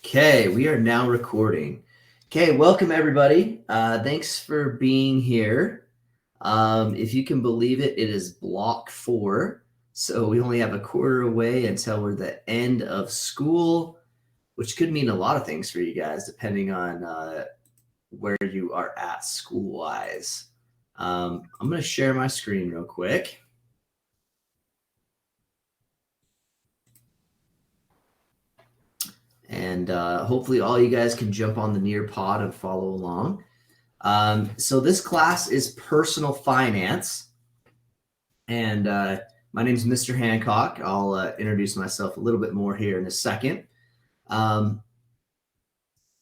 Okay, we are now recording. Okay, welcome everybody. Thanks for being here. If you can believe it, it is block 4. So we only have a quarter away until we're the end of school, which could mean a lot of things for you guys, depending on where you are at school-wise. I'm going to share my screen real quick. And hopefully all you guys can jump on the Nearpod and follow along. So this class is personal finance. And my name is Mr. Hancock. I'll introduce myself a little bit more here in a second.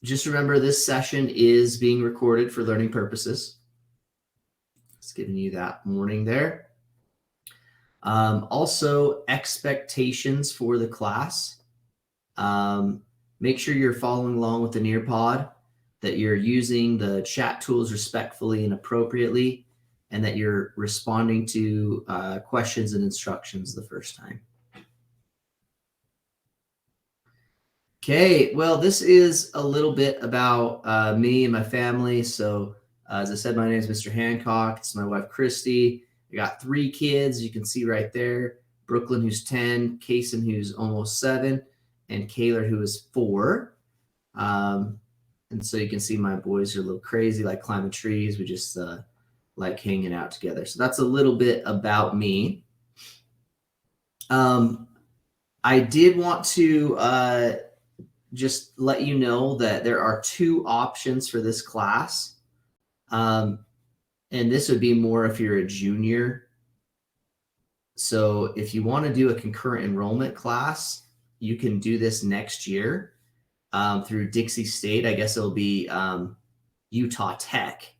Just remember this session is being recorded for learning purposes. Just giving you that warning there. Also, expectations for the class. Make sure you're following along with the Nearpod, that you're using the chat tools respectfully and appropriately, and that you're responding to questions and instructions the first time. Okay, well, this is a little bit about me and my family. So as I said, my name is Mr. Hancock. It's my wife, Christy. I got 3 kids, you can see right there. Brooklyn, who's 10, Kason, who's almost 7, and Kayler, who is 4. And so you can see my boys are a little crazy, like climbing trees. We just like hanging out together. So that's a little bit about me. I did want to just let you know that there are 2 options for this class. And this would be more if you're a junior. So if you want to do a concurrent enrollment class, you can do this next year through Dixie State. I guess it'll be Utah Tech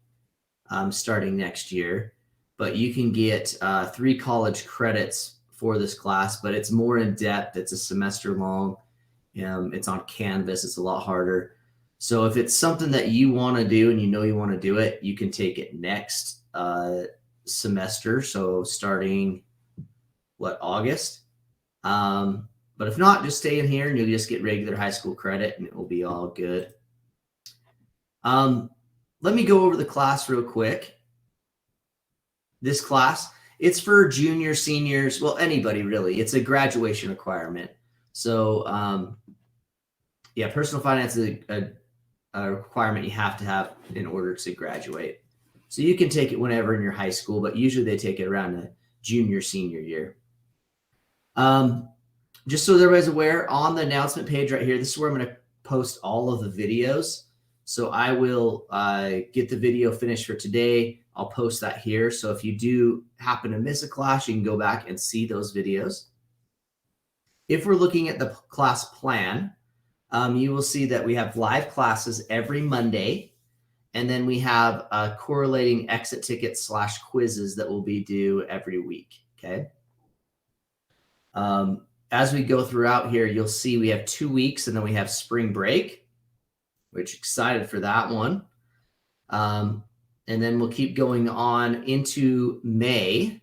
starting next year. But you can get 3 college credits for this class, but it's more in depth. It's a semester long. It's on Canvas. It's a lot harder. So if it's something that you want to do and you know you want to do it, you can take it next semester. So starting, August? But if not, just stay in here and you'll just get regular high school credit and it will be all good. Let me go over the class real quick. This class, it's for juniors, seniors, well, anybody really. It's a graduation requirement. So yeah, personal finance is a requirement you have to have in order to graduate. So you can take it whenever in your high school, but usually they take it around the junior, senior year. Just so everybody's aware, on the announcement page right here, this is where I'm going to post all of the videos. So I will get the video finished for today. I'll post that here. So if you do happen to miss a class, you can go back and see those videos. If we're looking at the class plan, you will see that we have live classes every Monday. And then we have correlating exit tickets / quizzes that will be due every week. Okay. As we go throughout here, you'll see we have 2 weeks and then we have spring break, which excited for that one. And then we'll keep going on into May.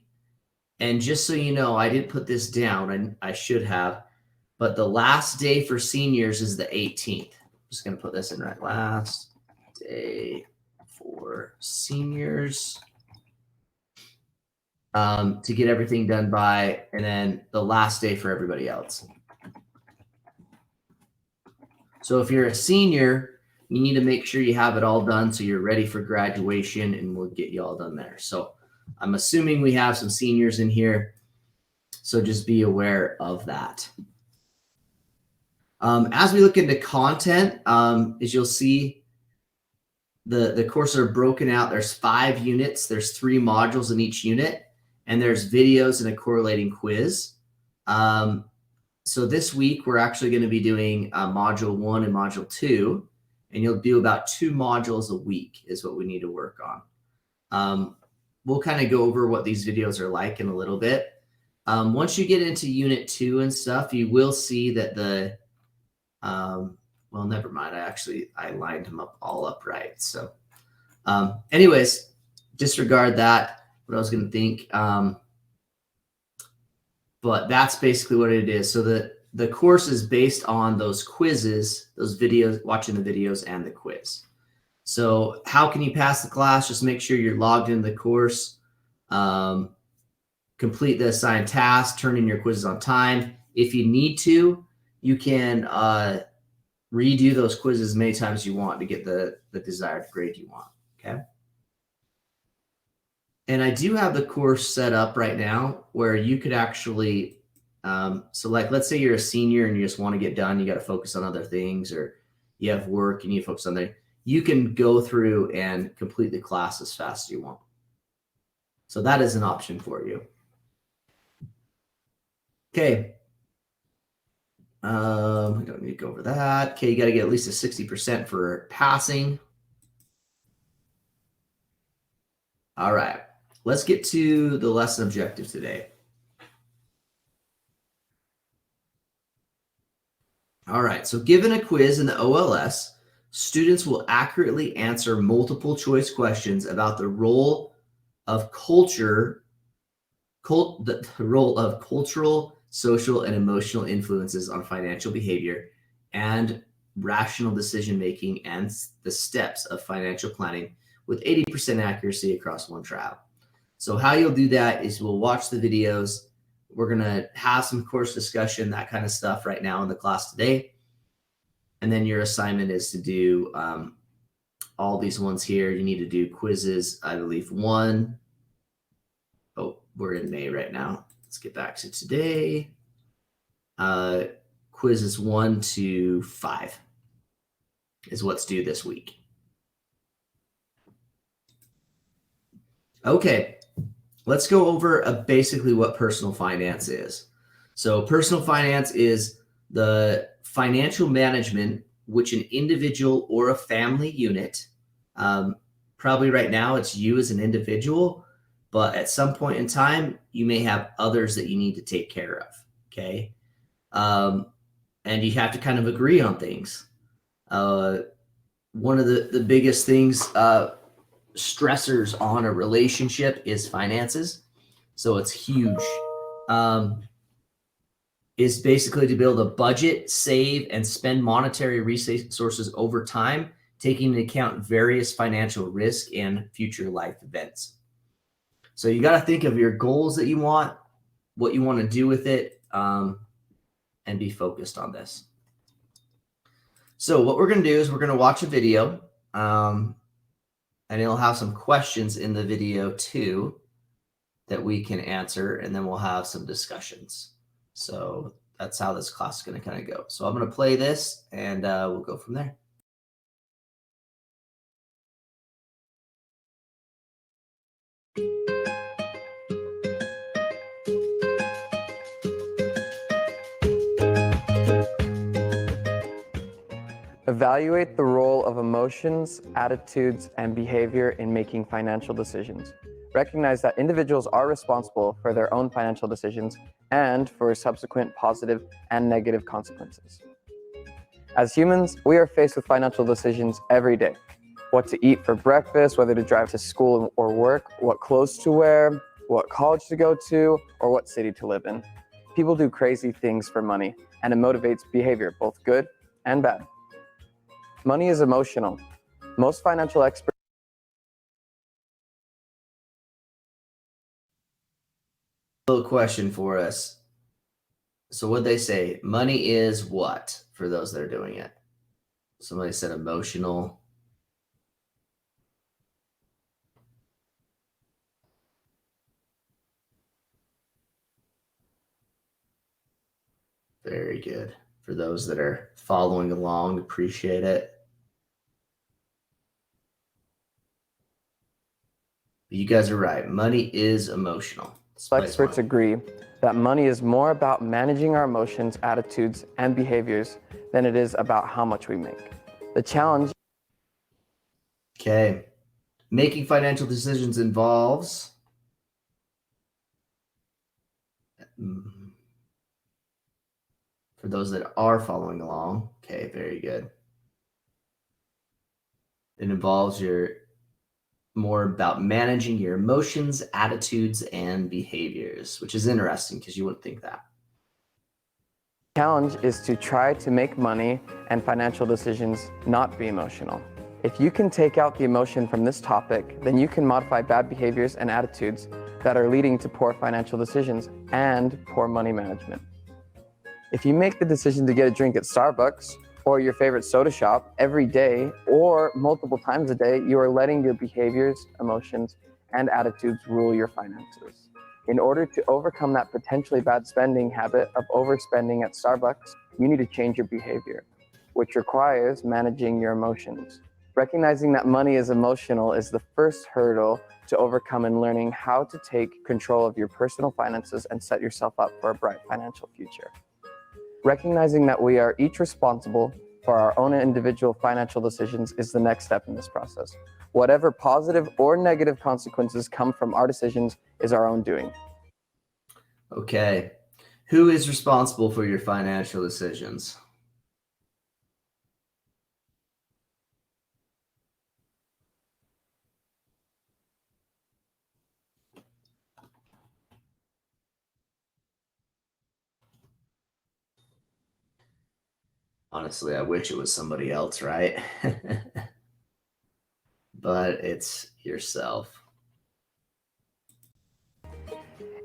And just so you know, I did put this down and I should have, but the last day for seniors is the 18th. I'm just going to put this in right. Last day for seniors. To get everything done by, and then the last day for everybody else. So if you're a senior, you need to make sure you have it all done so you're ready for graduation, and we'll get you all done there. So I'm assuming we have some seniors in here, so just be aware of that. As we look into content, as you'll see, the courses are broken out. There's 5 units. There's 3 modules in each unit. And there's videos and a correlating quiz. So this week, we're actually going to be doing module 1 and module 2. And you'll do about 2 modules a week is what we need to work on. We'll kind of go over what these videos are like in a little bit. Once you get into unit 2 and stuff, you will see that the, well, never mind. I lined them up all up right. So anyways, disregard that. What I was going to think. But that's basically what it is. So the the course is based on those quizzes, those videos, watching the videos and the quiz. So how can you pass the class? Just make sure you're logged into the course, complete the assigned tasks, turn in your quizzes on time. If you need to, you can redo those quizzes as many times as you want to get the desired grade you want, okay? And I do have the course set up right now where you could actually, so like, let's say you're a senior and you just want to get done, you got to focus on other things, or you have work and you focus on that. You can go through and complete the class as fast as you want. So that is an option for you. Okay. We don't need to go over that. Okay, you got to get at least a 60% for passing. All right, let's get to the lesson objective today. All right, so given a quiz in the OLS, students will accurately answer multiple choice questions about the role of culture, the role of cultural, social, and emotional influences on financial behavior and rational decision making and the steps of financial planning with 80% accuracy across one trial. So how you'll do that is we'll watch the videos. We're going to have some course discussion, that kind of stuff right now in the class today. And then your assignment is to do all these ones here. You need to do quizzes, I believe 1. Oh, we're in May right now. Let's get back to today. Quizzes 1 to 5 is what's due this week. Okay, let's go over basically what personal finance is. So personal finance is the financial management which an individual or a family unit, probably right now it's you as an individual, but at some point in time, you may have others that you need to take care of, okay? And you have to kind of agree on things. One of the biggest things, stressors on a relationship is finances. So it's huge. Is basically to be able to budget, save, and spend monetary resources over time, taking into account various financial risk and future life events. So you got to think of your goals that you want, what you want to do with it, and be focused on this. So what we're going to do is we're going to watch a video, and it'll have some questions in the video too that we can answer, and then we'll have some discussions. So that's how this class is going to kind of go. So I'm going to play this, and we'll go from there. Evaluate the role of emotions, attitudes, and behavior in making financial decisions. Recognize that individuals are responsible for their own financial decisions and for subsequent positive and negative consequences. As humans, we are faced with financial decisions every day. What to eat for breakfast, whether to drive to school or work, what clothes to wear, what college to go to, or what city to live in. People do crazy things for money, and it motivates behavior, both good and bad. Money is emotional. Most financial experts. Little question for us. So what they say, money is what for those that are doing it? Somebody said emotional. Very good. For those that are following along, appreciate it. But you guys are right. Money is emotional. Experts agree that money is more about managing our emotions, attitudes, and behaviors than it is about how much we make. The challenge. Okay. Making financial decisions involves for those that are following along. Okay, very good. It involves more about managing your emotions, attitudes, and behaviors, which is interesting because you wouldn't think that. Challenge is to try to make money and financial decisions not be emotional. If you can take out the emotion from this topic, then you can modify bad behaviors and attitudes that are leading to poor financial decisions and poor money management. If you make the decision to get a drink at Starbucks or your favorite soda shop every day or multiple times a day, you are letting your behaviors, emotions, and attitudes rule your finances. In order to overcome that potentially bad spending habit of overspending at Starbucks, you need to change your behavior, which requires managing your emotions. Recognizing that money is emotional is the first hurdle to overcome in learning how to take control of your personal finances and set yourself up for a bright financial future. Recognizing that we are each responsible for our own individual financial decisions is the next step in this process. Whatever positive or negative consequences come from our decisions is our own doing. Okay. Who is responsible for your financial decisions? Honestly, I wish it was somebody else, right? But it's yourself.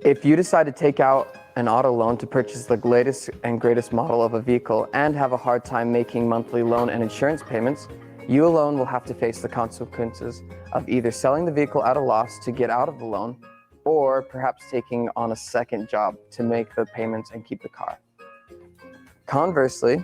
If you decide to take out an auto loan to purchase the latest and greatest model of a vehicle and have a hard time making monthly loan and insurance payments, you alone will have to face the consequences of either selling the vehicle at a loss to get out of the loan or perhaps taking on a second job to make the payments and keep the car. Conversely,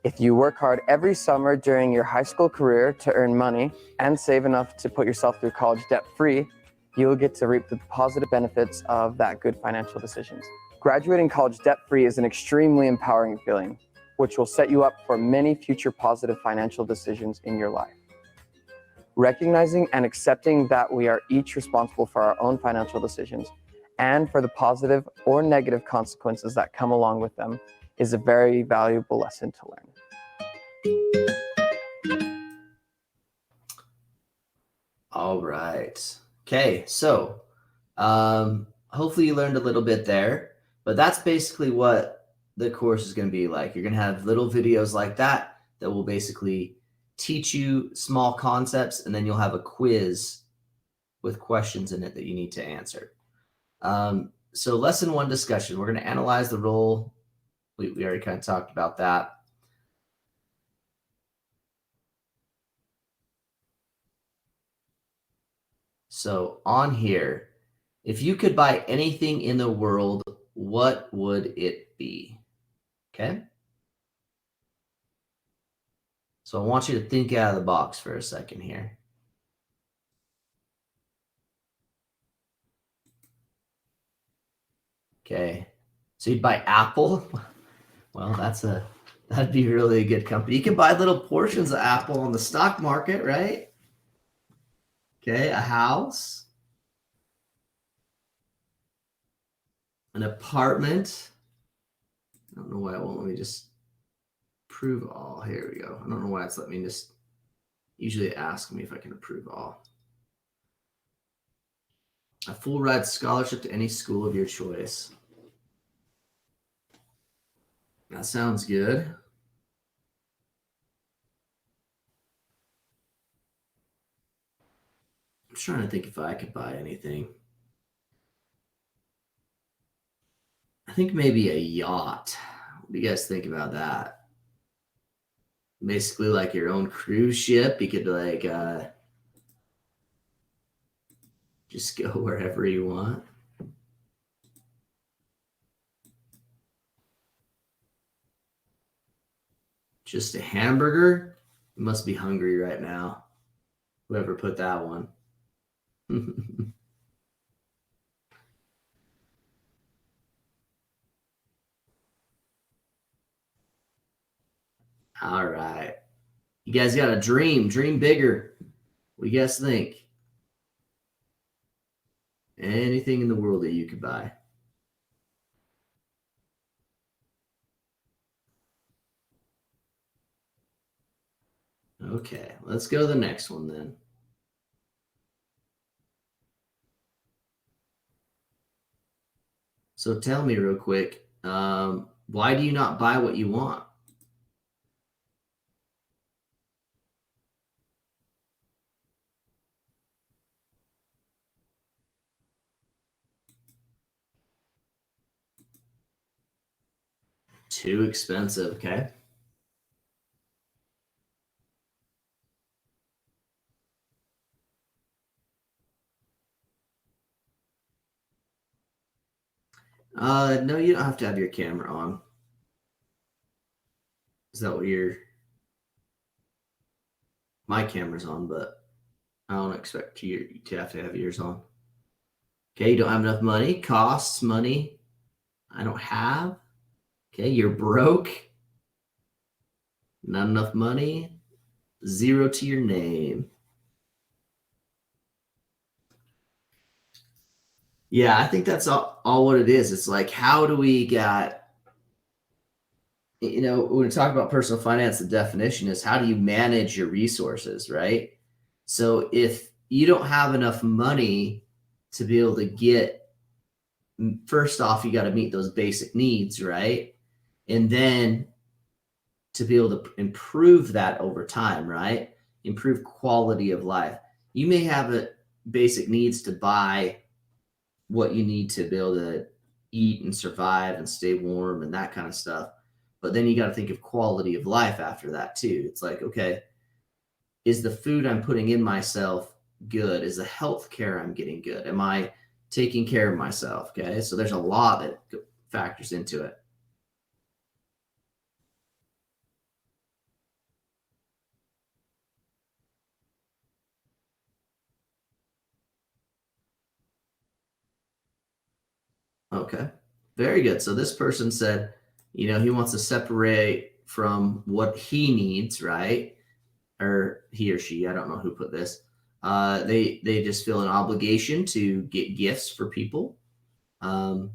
if you work hard every summer during your high school career to earn money and save enough to put yourself through college debt-free, you will get to reap the positive benefits of that good financial decisions. Graduating college debt-free is an extremely empowering feeling, which will set you up for many future positive financial decisions in your life. Recognizing and accepting that we are each responsible for our own financial decisions and for the positive or negative consequences that come along with them is a very valuable lesson to learn. All right. Okay, so hopefully you learned a little bit there, but that's basically what the course is going to be like. You're going to have little videos like that that will basically teach you small concepts, and then you'll have a quiz with questions in it that you need to answer. So lesson 1 discussion, we're going to analyze the role. We already kind of talked about that. So on here, if you could buy anything in the world, what would it be? Okay. So I want you to think out of the box for a second here. Okay. So you'd buy Apple? Well, that'd be really a good company. You can buy little portions of Apple on the stock market, right? Okay, a house, an apartment. I don't know why it won't let me just approve all. Here we go. I don't know why it's let me just usually ask me if I can approve all. A full ride scholarship to any school of your choice. That sounds good. I'm trying to think if I could buy anything. I think maybe a yacht. What do you guys think about that? Basically like your own cruise ship. You could like just go wherever you want. Just a hamburger? You must be hungry right now. Whoever put that one. All right. You guys got a dream. Dream bigger. What do you guys think? Anything in the world that you could buy. Okay, let's go to the next one then. So tell me real quick, Why do you not buy what you want? Too expensive, okay? No, you don't have to have your camera on. Is that what my camera's on, but I don't expect you to have yours on. Okay, you don't have enough money. Costs money. I don't have. Okay, you're broke. Not enough money. 0 to your name. Yeah, I think that's all what it is. It's like, how do we get, when we talk about personal finance, the definition is how do you manage your resources, right? So if you don't have enough money to be able to get, first off, you got to meet those basic needs, right? And then to be able to improve that over time, right? Improve quality of life. You may have a basic needs to buy what you need to be able to eat and survive and stay warm and that kind of stuff. But then you got to think of quality of life after that too. It's like, okay, is the food I'm putting in myself good? Is the health care I'm getting good? Am I taking care of myself? Okay. So there's a lot that factors into it. Okay. Very good. So this person said, he wants to separate from what he needs, right? Or he or she, I don't know who put this. They just feel an obligation to get gifts for people. And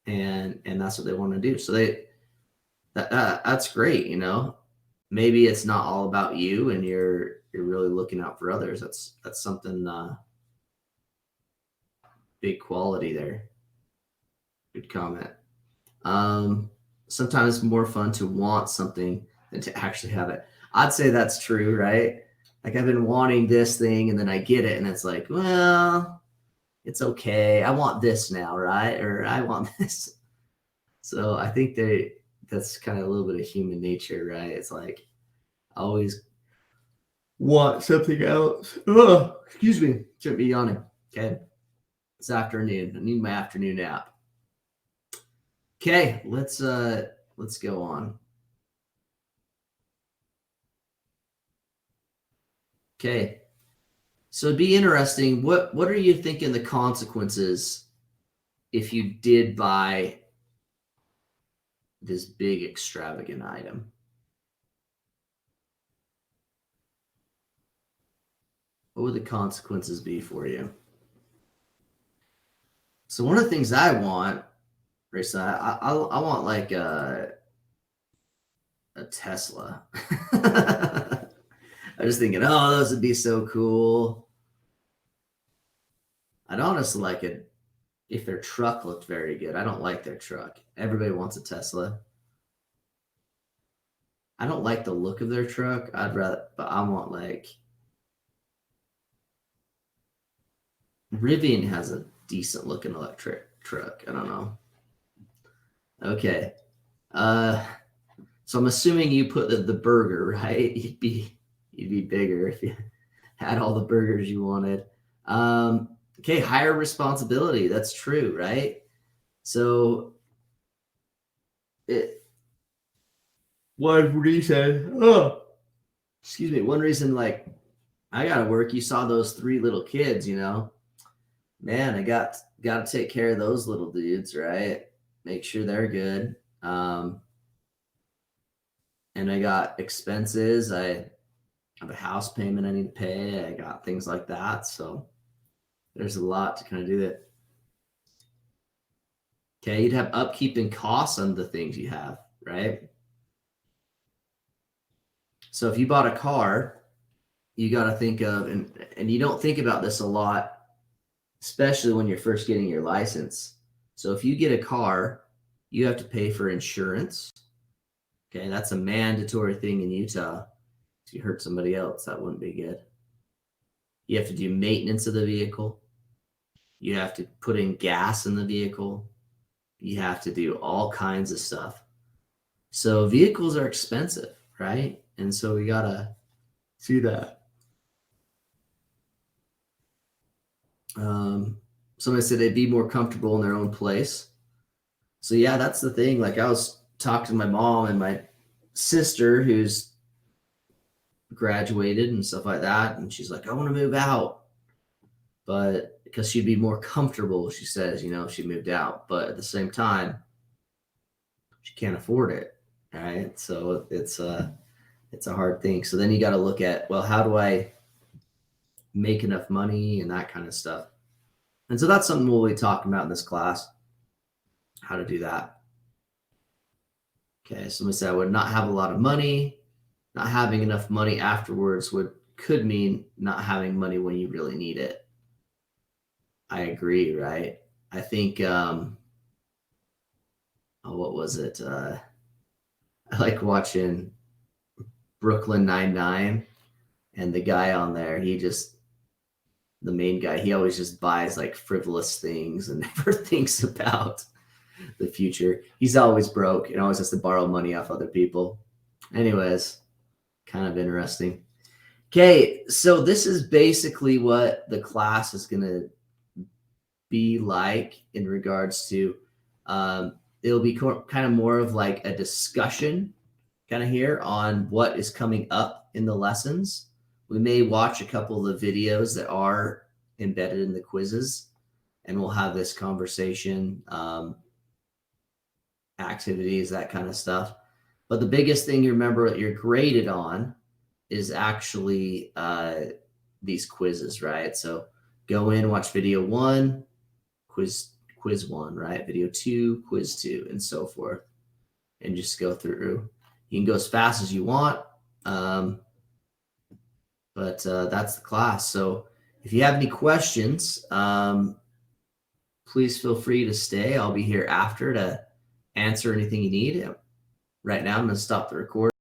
that's what they want to do. So that's great, Maybe it's not all about you and you're really looking out for others. That's something big quality there. Good comment. Sometimes it's more fun to want something than to actually have it. I'd say that's true, right? Like I've been wanting this thing and then I get it and it's like, well, it's okay. I want this now, right? Or I want this. So I think that's kind of a little bit of human nature, right? It's like I always want something else. Oh, excuse me. Shouldn't be yawning. Okay. It's afternoon. I need my afternoon nap. Okay, let's go on. Okay. So it'd be interesting. What are you thinking the consequences if you did buy this big extravagant item? What would the consequences be for you? So one of the things I want, Risa, I want like a Tesla. I was thinking, oh, those would be so cool. I'd honestly like it if their truck looked very good. I don't like their truck. Everybody wants a Tesla. I don't like the look of their truck. But I want like Rivian has a decent looking electric truck. I don't know. Okay. So I'm assuming you put the burger, right? You'd be bigger if you had all the burgers you wanted. Okay, higher responsibility. That's true, right? So one reason, excuse me, one reason like I gotta work. You saw those 3 little kids, man, I got to take care of those little dudes, right? Make sure they're good. And I got expenses. I have a house payment I need to pay. I got things like that. So there's a lot to kind of do that. Okay, you'd have upkeep and costs on the things you have, right? So if you bought a car, you got to think of, and you don't think about this a lot, especially when you're first getting your license. So if you get a car You have to pay for insurance. Okay, that's a mandatory thing in Utah. If you hurt somebody else, that wouldn't be good. You have to do maintenance of the vehicle. You have to put in gas in the vehicle. You have to do all kinds of stuff. So vehicles are expensive, right? And so we gotta see that. Somebody said they'd be more comfortable in their own place. So yeah, that's the thing. Like I was talking to my mom and my sister who's graduated and stuff like that, and she's like, I want to move out. But because she'd be more comfortable, she says, she moved out. But at the same time, she can't afford it. Right. So it's a hard thing. So then you got to look at, well, how do I make enough money and that kind of stuff. And so that's something we'll be talking about in this class, how to do that. Okay, somebody said I would not have a lot of money. Not having enough money afterwards could mean not having money when you really need it. I agree, right? I think, what was it? I like watching Brooklyn Nine-Nine, and the guy on there, the main guy, he always just buys like frivolous things and never thinks about the future. He's always broke and always has to borrow money off other people. Anyways, kind of interesting. Okay, so this is basically what the class is going to be like in regards to, it'll be kind of more of like a discussion kind of here on what is coming up in the lessons. We may watch a couple of the videos that are embedded in the quizzes, and we'll have this conversation, activities, that kind of stuff. But the biggest thing you remember that you're graded on is actually these quizzes, right? So go in, watch video 1, quiz 1, right? Video 2, quiz 2, and so forth. And just go through. You can go as fast as you want. But that's the class. So if you have any questions, please feel free to stay. I'll be here after to answer anything you need. Right now, I'm going to stop the recording.